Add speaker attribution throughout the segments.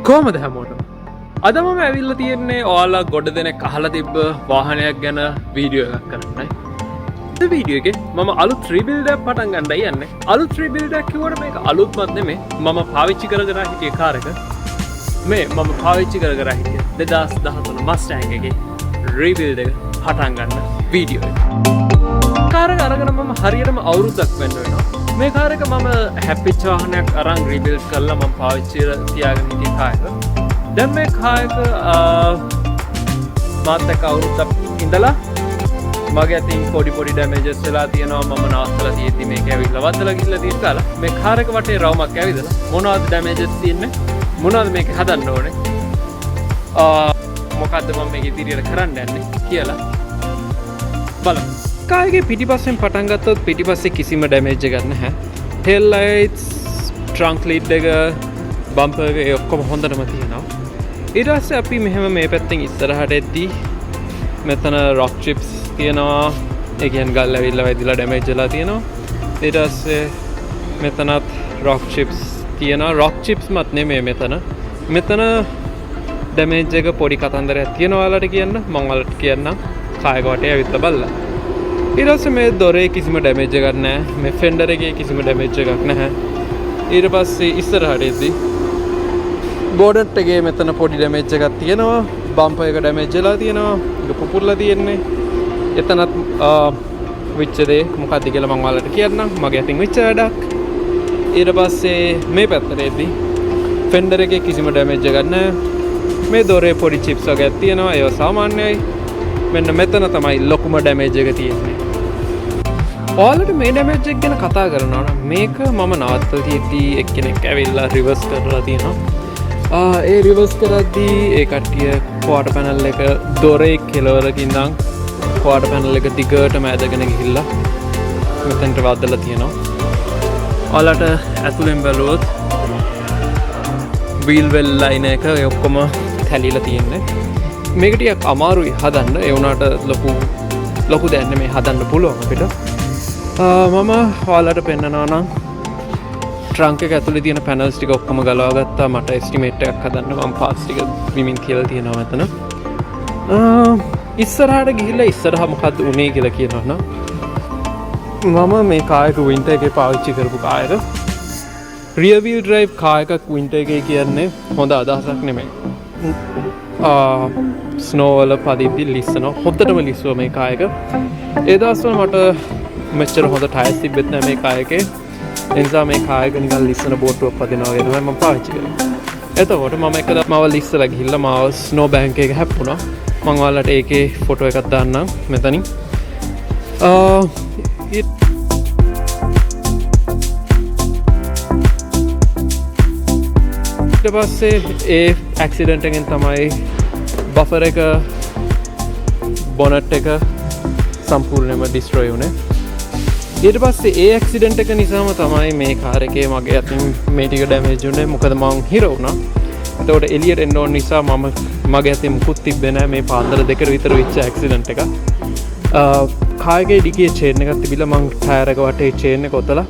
Speaker 1: කොහමද හැමෝටම අද මම ඇවිල්ලා තියෙන්නේ ඔයාලා ගොඩ දෙනෙක් අහලා තිබ්බ වාහනයක් ගැන වීඩියෝ එකක් කරන්නයි. මේ වීඩියෝ එකේ මම අලුත් රීබිල්ඩ් එකක් පටන් ගන්නයි යන්නේ. අලුත් රීබිල්ඩ් එකක් කිව්වට මේක අලුත්මත් නෙමෙයි. මම පාවිච්චි කරගෙන හිටිය කාර් එක. මම පාවිච්චි කරගෙන හිටිය 2013 Mustang එකේ රීබිල්ඩ් එක පටන් ගන්න වීඩියෝ එක. කාර් එක අරගෙන මම හරියටම අවුරුද්දක් වෙන්න වෙනවා. මේ කාර් එක මම හැප්පිච්ච වාහනයක් අරන් රීබිල්ඩ් කරලා මම පාවිච්චි තියාගෙන හිටිය කාර් එක. දැන් මේ කාර් එක මාත් එක්ක අවුරුද්දක් ඉඳලා මගේ අතින් පොඩි ඩැමේජස් වෙලා තියෙනවා. මම නවත්තලා තියෙද්දි මේක ඇවිල්ලා වදලා ගිහලා තියෙන කාලා මේ කාර් එක වටේ රවුමක් ඇවිදලා මොනවද ඩැමේජස් තියෙන්නේ මොනවද මේක හදන්න ඕනේ මොකද්ද මම මේක ඉදිරියට කරන්න යන්නේ කියලා බලමු. කාර් එකේ පිටිපස්සෙන් පටන් ගත්තොත් පිටිපස්සේ කිසිම ඩැමේජ් එකක් නැහැ. ටේල් ලයිට්ස්, ට්‍රංක් ලිඩ් එක, බම්පර් එක ඔක්කොම හොඳටම තියෙනවා. ඊට පස්සේ අපි මෙහෙම මේ පැත්තෙන් ඉස්සරහට එද්දී මෙතන රොක් චිප්ස් තියෙනවා. ඒ කියන්නේ ගල් ඇවිල්ලා වැදිලා ඩැමේජ් වෙලා තියෙනවා. ඊට පස්සේ මෙතනත් රොක් චිප්ස් තියෙනවා. රොක් චිප්ස් මත් නෙමෙයි මෙතන ඩැමේජ් එක පොඩි කතන්දරයක් තියෙනවා ඔයාලට කියන්න. මම ඔයාලට කියන්නම් කායක වටේ ඇවිත් බලලා. ඊට පස්සේ මේ දොරේ කිසිම ඩැමේජ් එකක් නැහැ. මේ ෆෙන්ඩර් එකේ කිසිම ඩැමේජ් එකක් නැහැ. ඊට පස්සේ ඉස්සරහට එද්දී බෝඩට් එකේ මෙතන පොඩි ඩැමේජ් එකක් තියෙනවා. බම්පර් එක ඩැමේජ් වෙලා තියෙනවා. ඒක පුපුරලා තියෙන්නේ. එතනත් විච්ච දේ මොකක්ද කියලා මම ඔයාලට කියන්නම්. මගේ අතින් විච්ච වැඩක්. ඊට පස්සේ මේ පැත්තට එද්දී ෆෙන්ඩර් එකේ කිසිම ඩැමේජ් එකක් නැහැ. මේ දොරේ පොඩි චිප්ස් වගේක් තියෙනවා. ඒවා සාමාන්‍යයි. මෙන්න මෙතන තමයි ලොකුම ඩැමේජ් එක තියෙන්නේ. ඔයාලට මේ ඩැමේජ් එක ගැන කතා කරනවා නම් මේක මම නවත්තලා තියෙද්දී එක්කෙනෙක් ඇවිල්ලා රිවර්ස් කරලා තියෙනවා. ඒ රිවර්ස් කරද්දී ඒ කට්ටිය ක්වාටර් පැනල් එක දොරේ කෙලවරක ඉඳන් ක්වාටර් පැනල් එක දිගටම ඇදගෙන ගිහිල්ලා මෙතනට වදලා තියෙනවා. ඔයාලට ඇතුලෙන් බැලුවොත් වීල් වෙල් ලයින් එක ඔක්කොම හැලිලා තියෙන්නේ. මේක ටිකක් අමාරුයි හදන්න. ඒ වුණාට ලොකු දෙයක් නෙමෙයි හදන්න පුළුවන් අපිට. මම ඔයාලට පෙන්නනවා නම් ට්‍රංක් එක ඇතුලේ තියෙන පැනල්ස් ටික ඔක්කොම ගලවා ගත්තා. මට එස්ටිමේට් එකක් හදන්න මම පාස් ටික විමින් කියලා තියෙනවා මෙතන. ඉස්සරහට ගිහිල්ලා ඉස්සරහා මොකද්ද උනේ කියලා කියනවා නම් මම මේ කාර් එක වින්ටර් එකේ පාවිච්චි කරපු කාර් එක. රියර් වීල් ඩ්‍රයිව් කාර් එකක් වින්ටර් එකේ කියන්නේ හොඳ අදහසක් නෙමෙයි. ස්නෝ වල පදිද්දි ලිස්සනවා. හොද්දටම ලිස්සුවා මේ කාර් එක. ඒ දවස්වල මට මෙච්චර හොඳ ටයර්ස් තිබෙත් නැහැ මේ කාර් එකේ. ඒ නිසා මේ කාර් එක නිකන් ලිස්සන බෝට්ටුවක් පදිනවා වගේ තමයි මම පාවිච්චි කරේ. එතකොට මම එක දවසක් මාව ලිස්සලා ගිහිල්ලා මාව ස්නෝ බැංක් එකක හැප්පුණා. මම ඔයාලට ඒකේ ෆොටෝ එකක් දාන්නම් මෙතනින්. ඊට පස්සේ ඒ ඇක්සිඩන්ට් එකෙන් තමයි බෆර් එක බොනට් එක සම්පූර්ණයෙන්ම ඩිස්ට්‍රොයි වුණේ. ඊට පස්සේ ඒ ඇක්සිඩන්ට් එක නිසාම තමයි මේ කාර් එකේ මගේ අතින් මේ ටික ඩැමේජ් වුණේ. මොකද මං හිර වුණා. එතකොට එළියට එන්න ඕන නිසා මගේ අතින් මුකුත් තිබ්බේ නැහැ. මේ පාන්දර දෙකට විතර වෙච්ච ඇක්සිඩන්ට් එක. කාර් එකේ ඩිකියේ චේන් එකක් තිබිලා මං ටයර් එක වටේ චේන් එක ඔතලා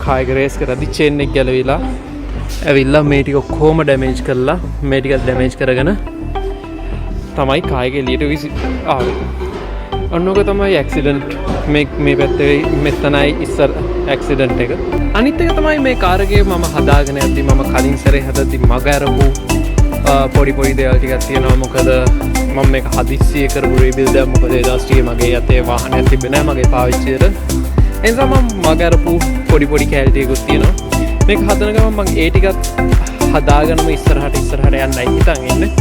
Speaker 1: කාර් එක රේස් කරද්දි චේන් එක ගැලවිලා ඇවිල්ලා මේ ටික කොහොම ඩැමේජ් කරලා මේ ටික ඩැමේජ් කරගෙන තමයි කාර් එක එළියට ආවේ. ඔන්නෝක තමයි ඇක්සිඩන්ට් මේ පැත්තේ මෙතනයි ඉස්සර ඇක්සිඩන්ට් එක. අනිත් එක තමයි මේ කාර් එකේ මම හදාගෙන යද්දි මම කලින් සැරේ හදද්දි මග අරපු පොඩි දේවල් ටිකක් තියෙනවා. මොකද මම මේක හදිස්සියේ කරපු රීබිල්ඩ් එකක්. මොකද ඒ දවස් ටිකේ මගේ යතේ වාහනයක් තිබ්බේ නැහැ මගේ පාවිච්චියට. ඒ නිසා මම මග අරපු පොඩි කෑලි ටිකකුත් තියෙනවා. මේක හදන ගමන් මම ඒ ටිකත් හදාගෙනම ඉස්සරහට යන්නයි හිතන් ඉන්නේ.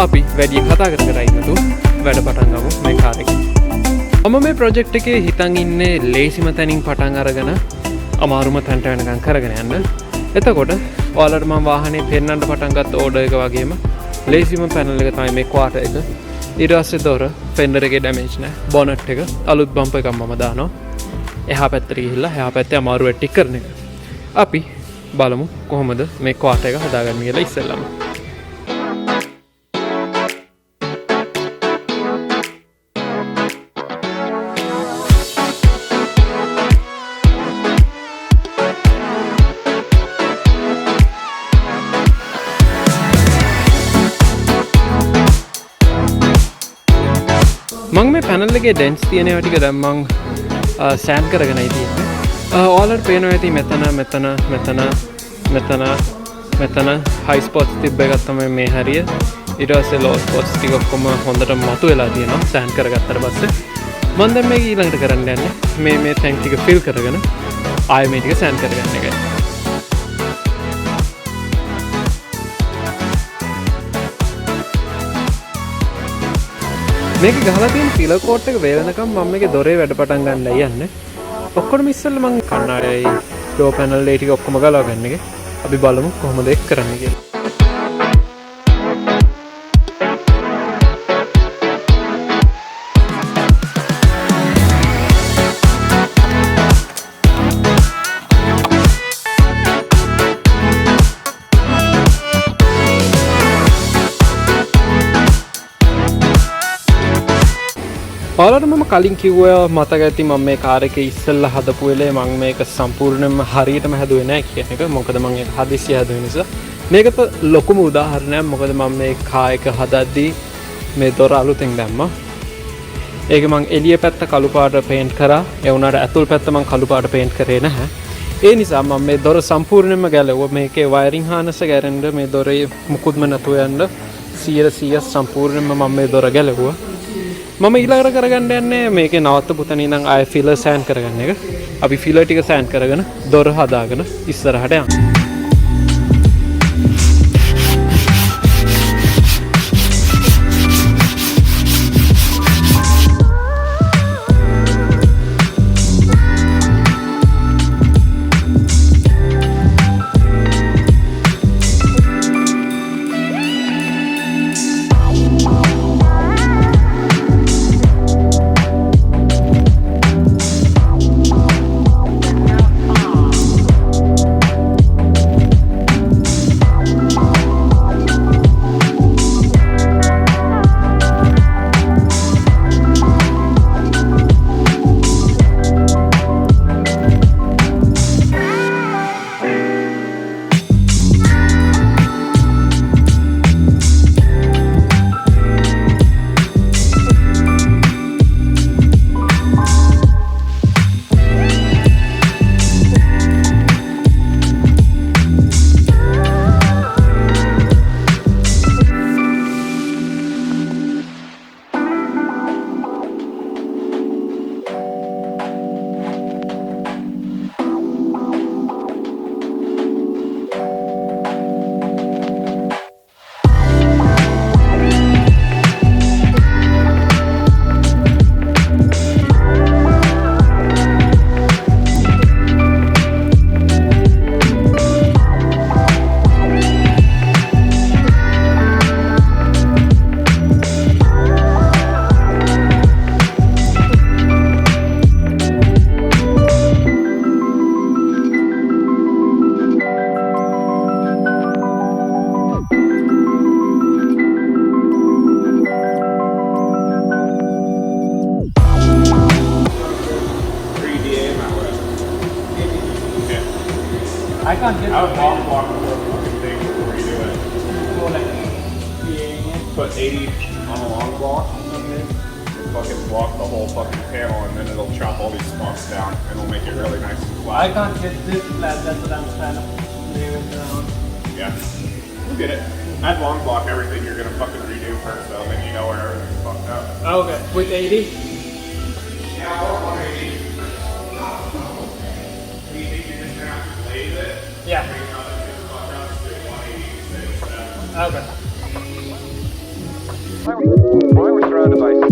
Speaker 1: අපි වැඩි කතා කර ඉන්නතු වැඩ පටන් ගමු මේ කාර් එකේ. මම මේ ප්‍රොජෙක්ට් එකේ හිතන් ඉන්නේ ලේසිම තැනින් පටන් අරගෙන අමාරුම තැනට වෙනකන් කරගෙන යන්න. එතකොට ඔයාලට මම වාහනේ පෙන්නන්න පටන් ගත්ත ඕඩර් එක වගේම ලේසිම පැනල් එක තමයි මේ ක්වාටර් එක. ඊට පස්සේ දොර ෆෙන්ඩර් එකේ ඩැමේජ් නැහැ. බොනට් එක අලුත් බම්පර් එකක් මම දානවා. එහා පැත්තට ගිහිල්ලා එහා පැත්තේ අමාරු වැටි කරන එක. අපි බලමු කොහොමද මේ ක්වාටර් එක හදාගන්නේ කියලා ඉස්සෙල්ලාම. මං මේ පැනල් එකේ ඩෙන්ස් තියෙනවා ටික දැන් මං සෑම් කරගෙනයි තියෙන්නේ. ඔයාලට පේනවා ඇති මෙතන හයි ස්පොට්ස් තිබ්බ එකක් තමයි මේ හරිය. ඊට පස්සේ ලෝ ස්පොට්ස් ටික ඔක්කොම හොඳට මතු වෙලා තියෙනවා සෑම් කරගත්තට පස්සේ. මම දැන් මේක ඊළඟට කරන්න යන්නේ මේ ටැන්ක් ටික ෆිල් කරගෙන ආයෙ මේ ටික සෑම් කරගන්න එකයි. මේක ගහලා තියෙන ෆිලර් කෝට් එක වේලනකම් මම මේකේ දොරේ වැඩ පටන් ගන්නයි යන්නේ. ඔක්කොම ඉස්සෙල්ලා මම කණ්ණාඩියයි ඩෝ පැනල් ඒ ටික ඔක්කොම ගලව ගන්න එක. අපි බලමු කොහොමද ඒක කරන්නේ කියලා. ඔයාලට මම කලින් කිව්වා මතක ඇති මම මේ කාර් එකේ ඉස්සෙල්ලා හදපු වෙලේ මම මේක සම්පූර්ණයෙන්ම හරියටම හැදුවේ නැහැ කියන එක. මොකද මම ඒක හදිස්සිය හැදුව නිසා. මේකට ලොකුම උදාහරණයක් මොකද මම මේ කාර් එක හදද්දී මේ දොර අලුතෙන් දැම්මා. ඒක මම එළිය පැත්ත කළු පාට පේන්ට් කරා. ඒ වුණාට ඇතුල් පැත්ත මම කළු පාට පේන්ට් කරේ නැහැ. ඒ නිසා මම මේ දොර සම්පූර්ණයෙන්ම ගැලවුවා. මේකේ වයරින් හානස ගැරෙන්න මේ දොරේ මුකුත්ම නැතුව යන්න 100% සම්පූර්ණයෙන්ම මම මේ දොර ගැලවුවා. මම ඊළඟට කරගන්න යන්නේ මේකේ නවත්තපු තැන ඉඳන් ආයෙ ෆිලර් සෑන් කරගන්න එක. අපි ෆිලර් ටික සෑන් කරගෙන දොර හදාගෙන ඉස්සරහට යමු.
Speaker 2: I can't get
Speaker 3: I would block the whole fucking thing before you do it.
Speaker 2: go like PAing it.
Speaker 3: Put 80 on a long block.
Speaker 2: Okay.
Speaker 3: Fucking block the whole fucking panel and then it'll chop all these spots down and it'll make it really nice and flat.
Speaker 2: I can't get this flat, that's what I'm trying to play with around.
Speaker 3: Yeah. You'll get it. I'd long block everything you're gonna fucking redo first though, then you know where everything's fucked up.
Speaker 2: Okay, with 80?
Speaker 3: Yeah, or 180. Do you think you're just gonna have to glaze it?
Speaker 2: Yeah.
Speaker 3: Or you know that's gonna fuck up, just do 180 instead of 7.
Speaker 2: Okay.
Speaker 4: Wireless surround device.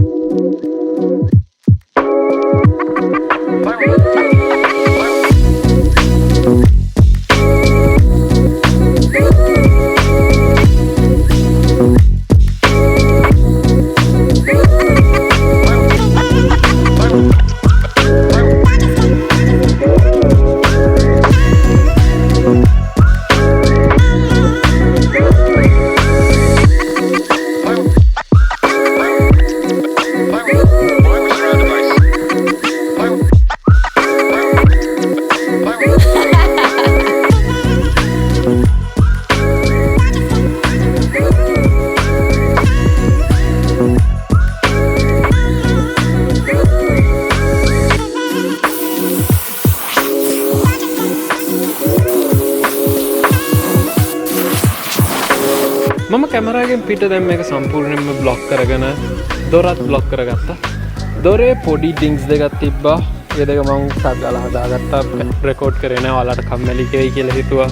Speaker 1: මම කැමරාවෙන් පිට දැන් මේක සම්පූර්ණයෙන්ම block කරගෙන දොරත් block කරගත්තා. දොරේ පොඩි ඩින්ග්ස් දෙකක් තිබ්බා. ඒ දෙක මම ටක් ගාලා හදාගත්තා. රෙකෝඩ් කරේ නෑ. ඔයාලට කම්මැලි වෙයි කියලා හිතුවා.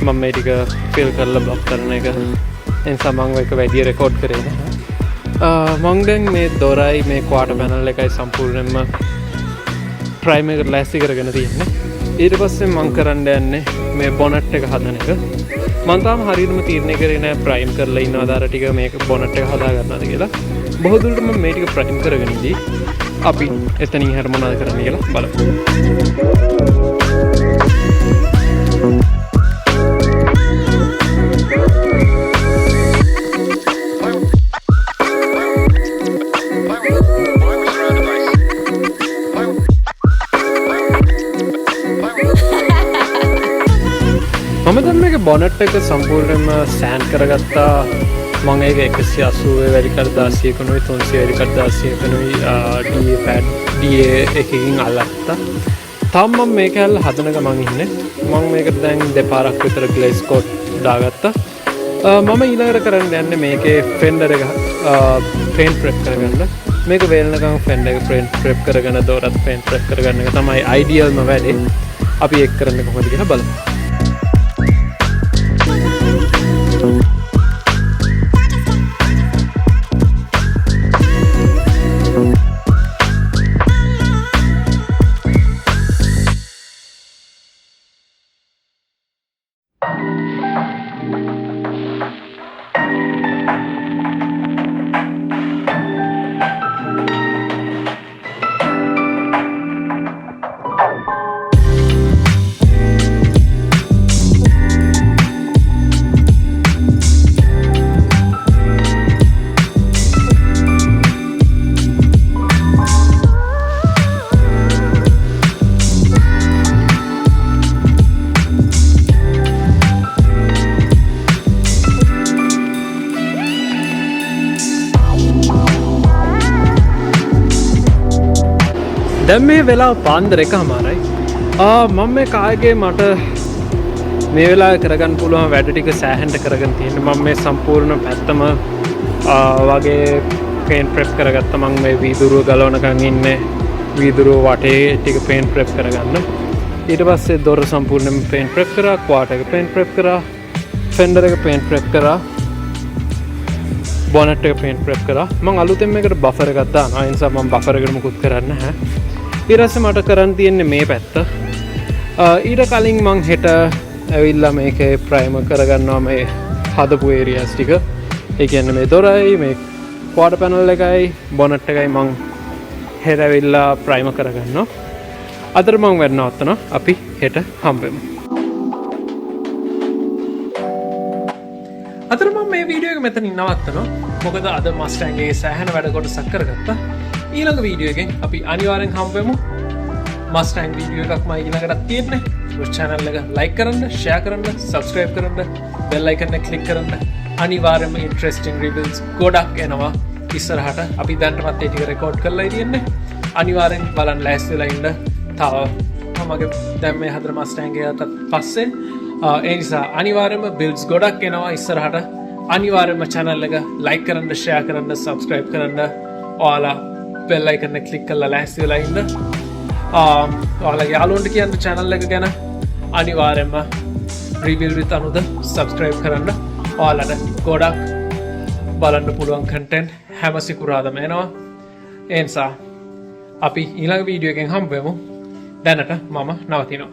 Speaker 1: මම මේ ටික ෆිල් කරලා බ්ලොක් කරන එක. ඒ නිසා මම ඒක වැඩි රෙකෝඩ් කරේ නෑ. මම දැන් මේ දොරයි මේ ක්වාටර් පැනල් එකයි සම්පූර්ණයෙන්ම ප්‍රයිම් එක ලෑස්ති කරගෙන තියෙන්නේ. ඊට පස්සේ මම කරන්න යන්නේ මේ බොනට් එක හදන එක. මම තාම හරියටම තීරණය කරේ නෑ ප්‍රයිම් කරලා ඉන්නවද අර ටික මේක බොනට් එක හදා ගන්නවද කියලා. බොහෝ දුරට මම මේ ටික ප්‍රයිම් කරගෙන ඉඳී. අපි එතනින් හැර මොනවද කරන්න කියලා බලමු. මම දැන් මේක බොනට් එක සම්පූර්ණයෙන්ම සෑන්ඩ් කරගත්තා. මම ඒක 180 වැඩි කර 16කුණුයි 300 වැඩි කර 16කුණුයි DA pad DA එකකින් අල්ලත්තා. තාම මම මේක ඇල්ල හදන ගමන් ඉන්නේ. මම මේකට දැන් දෙපාරක් විතර ග්ලේස් කෝට් දාගත්තා. මම ඊළඟට කරන්න යන්නේ මේකේ ෆෙන්ඩර් එක පේන්ට් ප්‍රෙප් කරගන්න. මේක වේලනකම් ෆෙන්ඩර් එක ප්‍රෙප් කරගෙන දොරත් පේන්ට් ප්‍රෙප් කරගන්න එක තමයි අයිඩියල්ම වැඩේ. අපි ඒක කරන්න කොහොමද කියලා බලමු. දැන් මේ වෙලාව පාන්දර 1:00යි. මම මේ කායගේ මට මේ වෙලාවේ කරගන්න පුළුවන් වැඩ ටික සෑහෙන්න කරගෙන තියෙනවා. මම මේ සම්පූර්ණ පැත්තම වගේ පේන්ට් ප්‍රෙප් කරගත්තා. මම මේ වීදුරුව ගලවනකන් ඉන්නේ. වීදුරුව වටේ ටික පේන්ට් ප්‍රෙප් කරගන්න. ඊට පස්සේ දොර සම්පූර්ණයෙන්ම පේන්ට් ප්‍රෙප් කරා, ක්වාටර් එක පේන්ට් ප්‍රෙප් කරා, ෆෙන්ඩර් එක පේන්ට් ප්‍රෙප් කරා, බොනට් එක පේන්ට් ප්‍රෙප් කරා. මම අලුතෙන් මේකට බෆර් එකක් දානවා. ඒ නිසා මම බෆර් එකට මුකුත් කරන්නේ නැහැ. ඊට පස්සේ මට කරන්න තියෙන්නේ මේ පැත්ත. ඊට කලින් මං හෙට ඇවිල්ලා මේකේ ප්‍රයිමර් කරගන්නවා මේ හදපු ඒරියාස් ටික. ඒ කියන්නේ මේ දොරයි, මේ ක්වාටර් පැනල් එකයි, බොනට් එකයි මං හෙට ඇවිල්ලා ප්‍රයිමර් කරගන්නවා. අතර මං වැඩ නවත්තනවා. අපි හෙට හම්බෙමු. අතර මම මේ වීඩියෝ එක මෙතනින් නවත්තනවා. මොකද අද Mustang එකේ සෑහෙන වැඩ කොටසක් කරගත්තා. ඊළඟ වීඩියෝ එකෙන් අපි අනිවාර්යෙන් හම්බෙමු. Mustang වීඩියෝ එකක් මම ඊළඟට තියෙන්නේ. ඔය channel එක like කරන්න, share කරන්න, subscribe කරන්න, bell icon එක click කරන්න. අනිවාර්යයෙන්ම interesting reviews ගොඩක් එනවා ඉස්සරහට. අපි දැන්ටමත් ඒ ටික record කරලා ඉන්නේ. අනිවාර්යෙන් බලන්න ලෑස්ති වෙලා ඉන්න. තව මමගේ දැන් මේ හතර Mustang එකකට පස්සේ ඒ නිසා අනිවාර්යයෙන්ම builds ගොඩක් එනවා ඉස්සරහට. අනිවාර්යයෙන්ම channel එක like කරන්න, share කරන්න, subscribe කරන්න. ඔයාලා bell icon එක click කරලා ලෑස්ති වෙලා ඉන්න. ඔයාලගේ යාළුවන්ට කියන්න channel එක ගැන. අනිවාර්යයෙන්ම reveal with අනුද subscribe කරන්න. ඔයාලට ගොඩක් බලන්න පුළුවන් content හැම සිකුරාදම එනවා. ඒ නිසා අපි ඊළඟ වීඩියෝ එකෙන් හම්බ වෙමු. දැනට මම නවතිනවා.